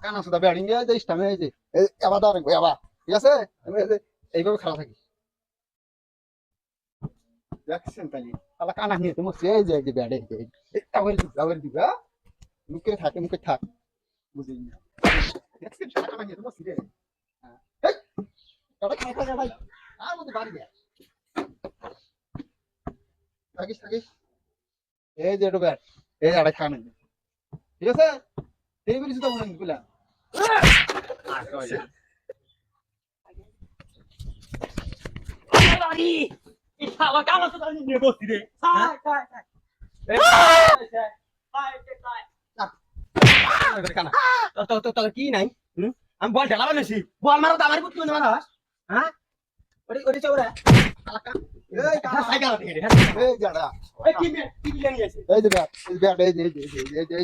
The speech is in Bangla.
কানা সুদা ব্যাটিং এ যে ইস্টামে এই যে এবার দাঁড়ান এবার ঠিক আছে এইভাবে খেলা থাকি দেখছেন তাই আলা কানা নিয়ে তোমার এই যে ব্যাটে আবার দিবে মুখে থাকে মুখে থাক বুঝলি না দেখছেন কানা নিয়ে তোমার সিরে হ্যাঁ এটা খাই খাই ভাই আর মধ্যে বাড়ি দেয় থাকিস থাকিস এই যে এটা ব্যাট এই আড়াই খান ঠিক আছে এই বলিস তো মনে নিকুলা বাড়ি এই শালা কানা তো দাঁড়িয়ে নিয়ে বসছি রে তোর কি নাই আমি বল ঢালা বানাইছি বল মারো তো আমার কুত্তি মারা হ্যাঁ ওরে চৌরা এই কানা সাইকেল এই জাড়া এই কি বিলেন গেছে এই যে ব্যাট এই যে